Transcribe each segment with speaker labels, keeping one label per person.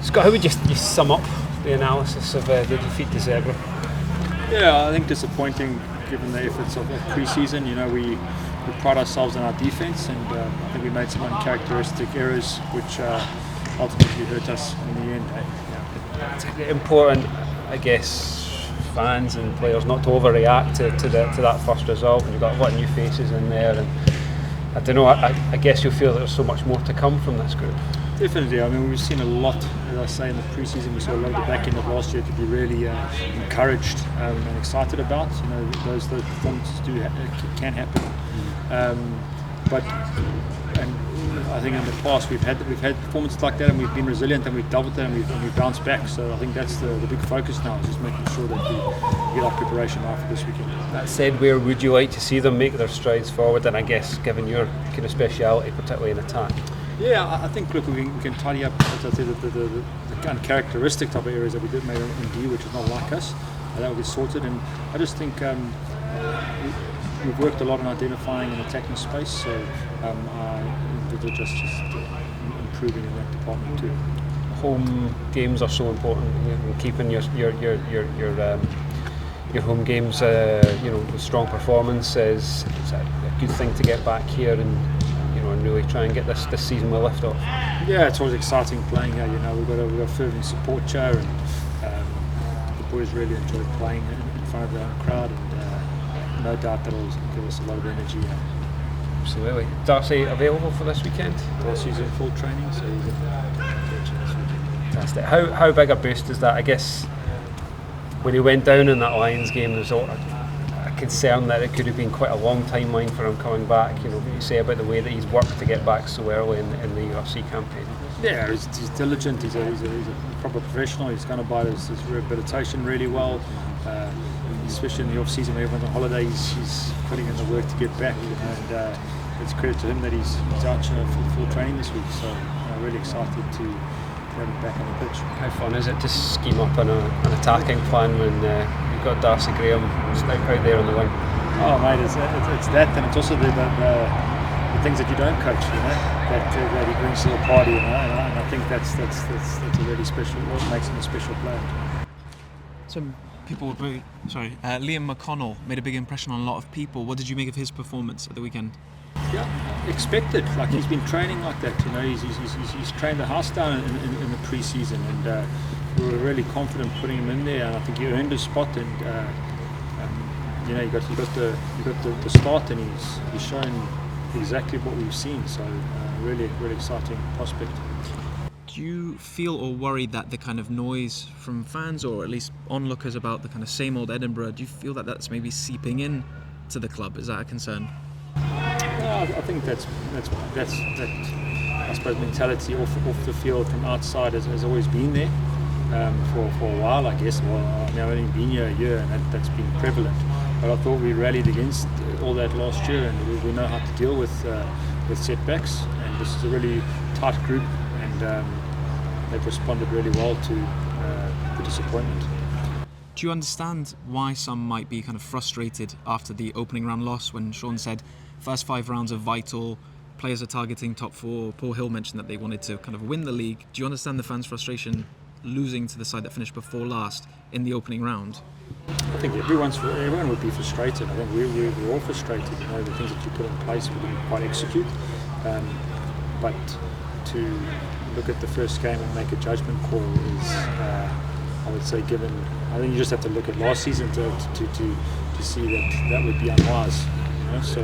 Speaker 1: Scott, how would you sum up the analysis of the defeat to Zebra?
Speaker 2: Yeah, I think disappointing given the efforts of pre-season. We pride ourselves on our defence, and I think we made some uncharacteristic errors which ultimately hurt us in the end.
Speaker 1: It's important, I guess, fans and players not to overreact to that first result when you've got a lot of new faces in there, and I don't know, I guess you'll feel that there's so much more to come from this group.
Speaker 2: Definitely. I mean, we've seen a lot, as I say, in the pre-season. We saw a lot of the back end of last year to be really encouraged and excited about. Those performances can happen. But I think in the past we've had performances like that, and we've been resilient, and we've dealt with it, and we've bounced back. So I think that's the big focus now, is just making sure that we get our preparation right for this weekend.
Speaker 1: That said, where would you like to see them make their strides forward? And I guess, given your kind of speciality, particularly in attack.
Speaker 2: Yeah, I think, look, we can tidy up, as I said, the uncharacteristic type of areas that we did make in D, which is not like us. That will get sorted, and I just think we've worked a lot on identifying and attacking space, so we're just improving in that department too.
Speaker 1: Home games are so important, keeping your home games, with strong performance is a good thing to get back here and really try and get this season with a lift off.
Speaker 2: Yeah, it's always exciting playing here. We've got a fervent support chair, and the boys really enjoy playing in front of their own crowd, and no doubt that'll give us a lot of energy.
Speaker 1: Absolutely. Darcy available for this weekend?
Speaker 2: Darcy's in full training, so he's
Speaker 1: fantastic. How big a boost is that? I guess when he went down in that Lions game, there's a concern that it could have been quite a long timeline for him coming back. What you say about the way that he's worked to get back so early in the UFC campaign?
Speaker 2: Yeah, he's diligent. He's a proper professional. He's going about his rehabilitation really well. Especially in the off season when everyone's on holiday, he's putting in the work to get back, and it's credit to him that he's out full training this week. So really excited to have him back on the pitch.
Speaker 1: How fun is it to scheme up an attacking plan when you've got Darcy Graham out there on the wing?
Speaker 2: Oh mate, it's that, and it's also the things that you don't coach, that he brings to the party, and I think that's a really special. What makes him a special player.
Speaker 3: Liam McConnell made a big impression on a lot of people. What did you make of his performance at the weekend?
Speaker 2: Yeah, expected. Like, he's been training like that. He's trained the house down in the pre-season, and we were really confident putting him in there. And I think he earned his spot, and he got the start, and he's shown exactly what we've seen. So really exciting prospect.
Speaker 3: Do you feel or worry that the kind of noise from fans, or at least onlookers, about the kind of same old Edinburgh, do you feel that that's maybe seeping in to the club? Is that a concern?
Speaker 2: I think that's I suppose mentality off the field from outside has always been there for a while, I guess. Well, I've now only been here a year, and that's been prevalent. But I thought we rallied against all that last year, and we know how to deal with setbacks. And this is a really tight group, and they've responded really well to the disappointment.
Speaker 3: Do you understand why some might be kind of frustrated after the opening round loss, when Sean said first 5 rounds are vital, players are targeting top 4? Paul Hill mentioned that they wanted to kind of win the league. Do you understand the fans' frustration losing to the side that finished before last in the opening round?
Speaker 2: I think everyone would be frustrated. I think we're all frustrated. The things that you put in place we didn't quite execute. But to look at the first game and make a judgment call is, I would say, given. I think you just have to look at last season to see that would be unwise. So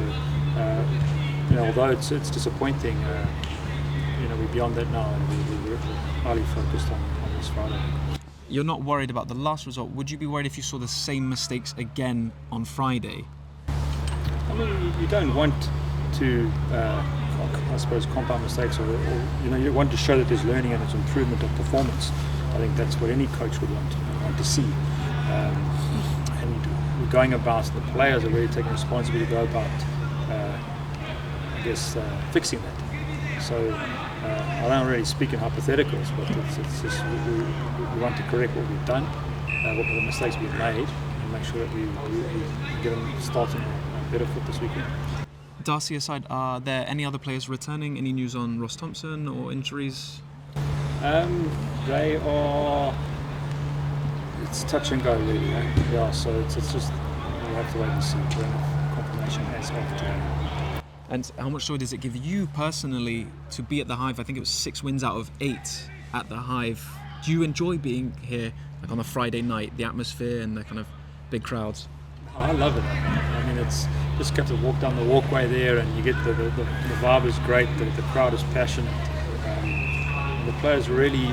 Speaker 2: although it's disappointing, we're beyond that now, and we're highly focused on this Friday.
Speaker 3: You're not worried about the last result. Would you be worried if you saw the same mistakes again on Friday?
Speaker 2: I mean, you don't want to, I suppose, compound mistakes, or you want to show that there's learning and there's improvement of performance. I think that's what any coach would want to see. And we're going about, the players are really taking responsibility to go about, fixing that. So I don't really speak in hypotheticals, but it's just we want to correct what we've done, what the mistakes we've made, and make sure that we get them starting on a better foot this weekend.
Speaker 3: Darcy aside, are there any other players returning? Any news on Ross Thompson or injuries?
Speaker 2: They are. It's touch and go, really. Yeah. So it's just we'll have to wait and see. We don't have confirmation as of today.
Speaker 3: And how much joy does it give you personally to be at the Hive? I think it was 6 wins out of 8 at the Hive. Do you enjoy being here, like on a Friday night, the atmosphere and the kind of big crowds?
Speaker 2: I love it. I mean, it's just get to walk down the walkway there, and you get the vibe is great. The crowd is passionate. The players really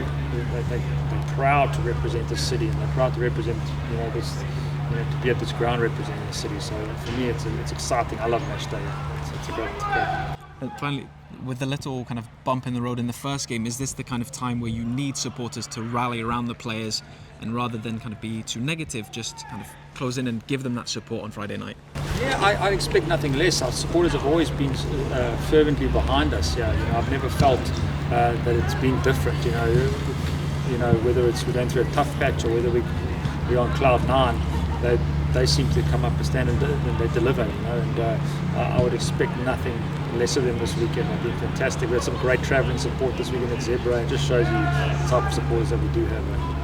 Speaker 2: they're proud to represent the city, and they're proud to represent this to be at this ground representing the city. So for me, it's exciting. I love match day. It's a great.
Speaker 3: And finally, with the little kind of bump in the road in the first game, is this the kind of time where you need supporters to rally around the players, and rather than kind of be too negative, just kind of close in and give them that support on Friday night?
Speaker 2: Yeah, I expect nothing less. Our supporters have always been fervently behind us. Yeah, I've never felt that it's been different. Whether it's we're going through a tough patch or whether we're on cloud 9, they seem to come up and stand and they deliver. And I would expect nothing less of them this weekend. They've been fantastic. We had some great travelling support this weekend at Zebra. It just shows you the type of supporters that we do have.